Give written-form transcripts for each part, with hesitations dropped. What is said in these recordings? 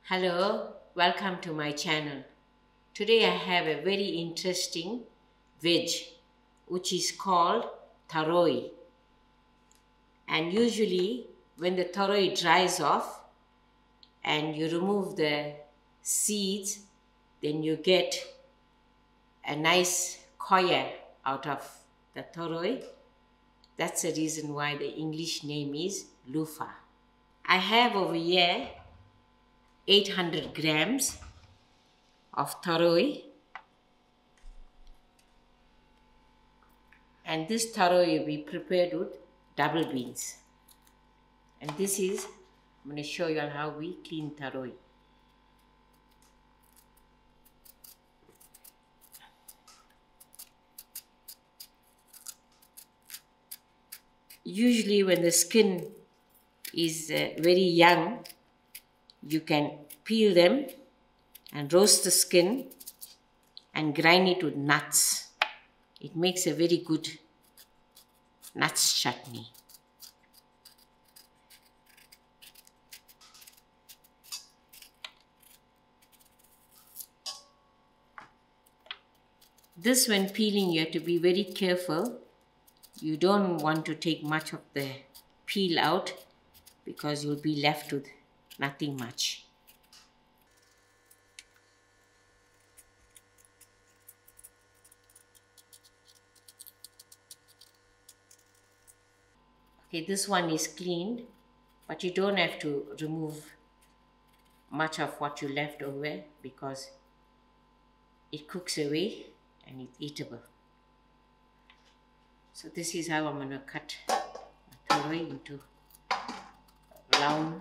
Hello, welcome to my channel. Today I have a very interesting veg which is called Thoroi. And usually when the Thoroi dries off and you remove the seeds, then you get a nice koya out of the Thoroi. That's the reason why the English name is Luffa. I have over here 800 grams of Thoroi, and this Thoroi will be prepared with double beans. And this is, I'm going to show you how we clean Thoroi. Usually when the skin is very young, you can peel them and roast the skin and grind it with nuts. It makes a very good nuts chutney. This, when peeling, you have to be very careful. You don't want to take much of the peel out because you'll be left with nothing much. Okay, this one is cleaned, but you don't have to remove much of what you left over because it cooks away and it's eatable. So this is how I'm going to cut Thoroi into round.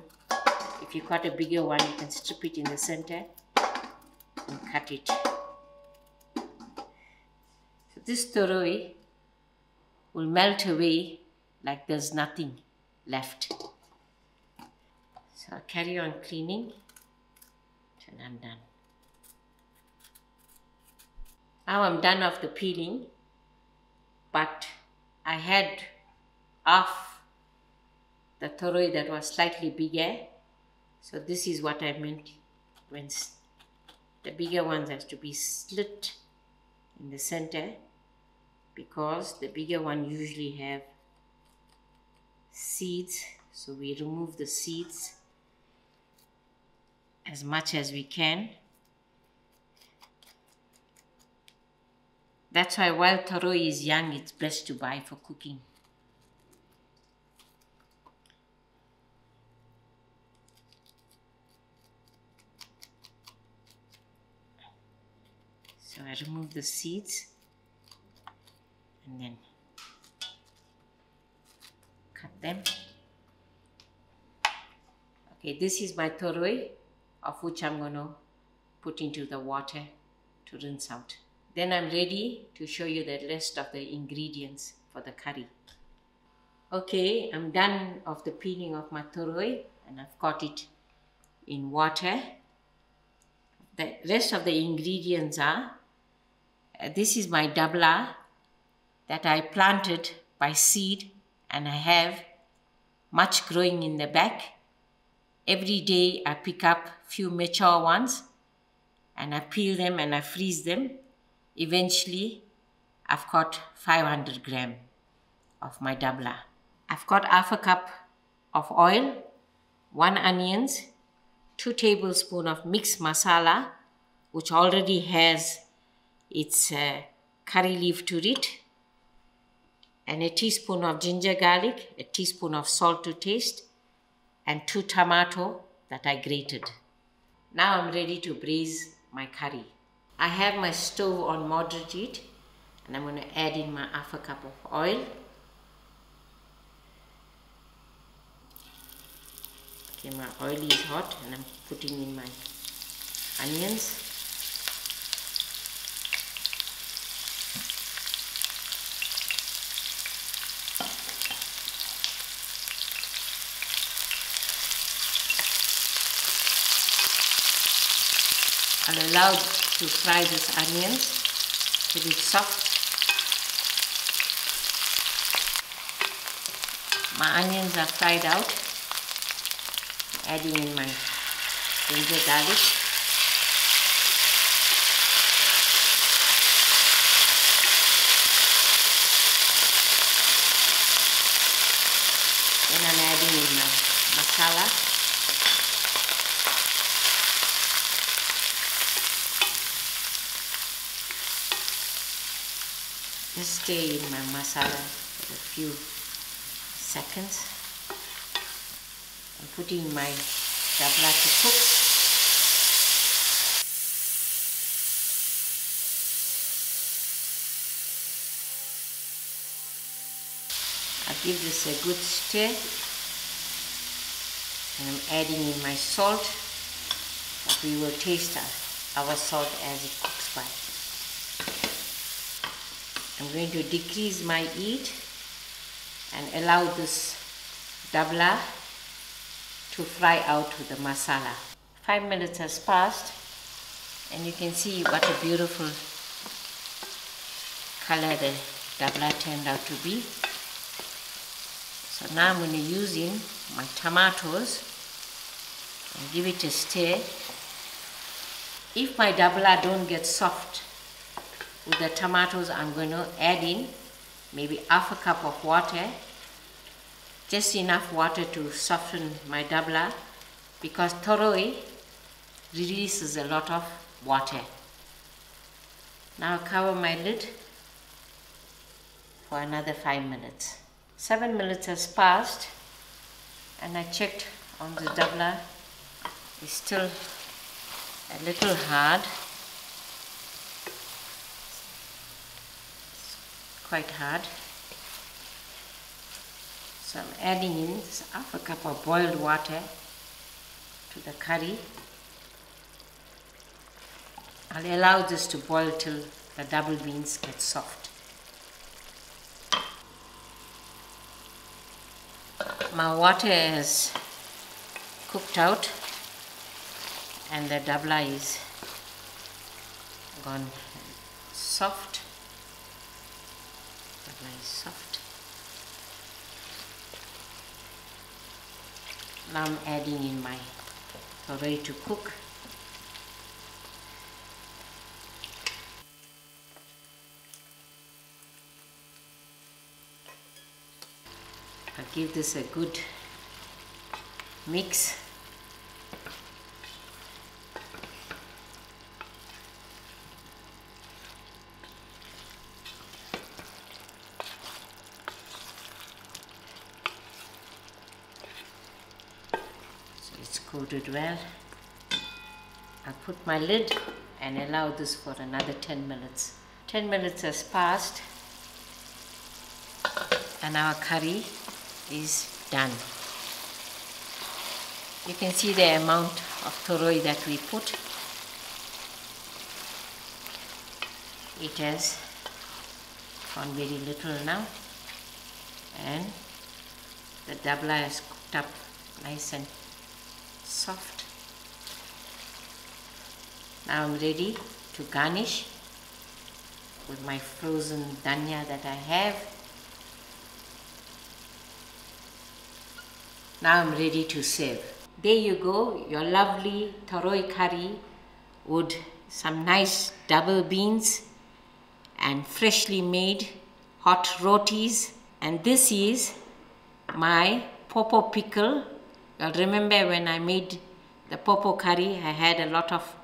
If you cut a bigger one, you can strip it in the center and cut it. So this Thoroi will melt away like there's nothing left. So I'll carry on cleaning till I'm done. Now I'm done of the peeling, but I had half the Thoroi that was slightly bigger. So this is what I meant when the bigger ones has to be slit in the center, because the bigger one usually have seeds. So we remove the seeds as much as we can. That's why while Thoroi is young, it's best to buy for cooking. So I remove the seeds and then cut them. Okay, this is my Thoroi, of which I'm going to put into the water to rinse out. Then I'm ready to show you the rest of the ingredients for the curry. Okay, I'm done of the peeling of my Thoroi and I've got it in water. The rest of the ingredients are, this is my dubla that I planted by seed, and I have much growing in the back. Every day I pick up few mature ones and I peel them and I freeze them. Eventually I've got 500 grams of my dubla. I've got half a cup of oil, 1 onions, 2 tablespoons of mixed masala, which already has its curry leaf to it, and a teaspoon of ginger garlic, a teaspoon of salt to taste, and 2 tomatoes that I grated. Now I'm ready to braise my curry. I have my stove on moderate heat and I'm going to add in my half a cup of oil. Okay, my oil is hot and I'm putting in my onions. I'll allow to fry these onions till it's soft. My onions are fried out. Adding in my ginger garlic. Then I'm adding in my masala. Just stay in my masala for a few seconds. I'm putting my dubla to cook. I'll give this a good stir, and I'm adding in my salt, but we will taste our salt as it cooks by. I'm going to decrease my heat and allow this dubla to fry out with the masala. 5 minutes has passed, and you can see what a beautiful color the dubla turned out to be. So now I'm going to use in my tomatoes and give it a stir. If my dubla don't get soft with the tomatoes, I'm going to add in maybe half a cup of water, just enough water to soften my dubla, because Thoroi releases a lot of water. Now cover my lid for another 5 minutes. 7 minutes has passed, and I checked on the dubla. It's still a little hard. Quite hard. So I'm adding in half a cup of boiled water to the curry. I'll allow this to boil till the double beans get soft. My water has cooked out and the dubla is gone soft. Dubla is soft. Now I'm adding in my thoroi to cook. I'll give this a good mix. So it's coated well. I'll put my lid and allow this for another 10 minutes. 10 minutes has passed and our curry is done. You can see the amount of thoroi that we put. It has gone very little now, and the dubla is cooked up nice and soft. Now I'm ready to garnish with my frozen dhania that I have. Now I'm ready to serve. There you go, your lovely thoroi curry with some nice double beans and freshly made hot rotis. And this is my popo pickle. You'll remember when I made the popo curry, I had a lot of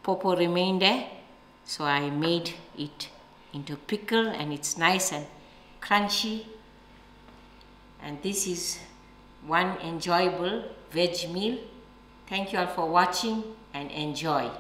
popo remainder, so I made it into pickle, and it's nice and crunchy. And this is one enjoyable veg meal. Thank you all for watching and enjoy.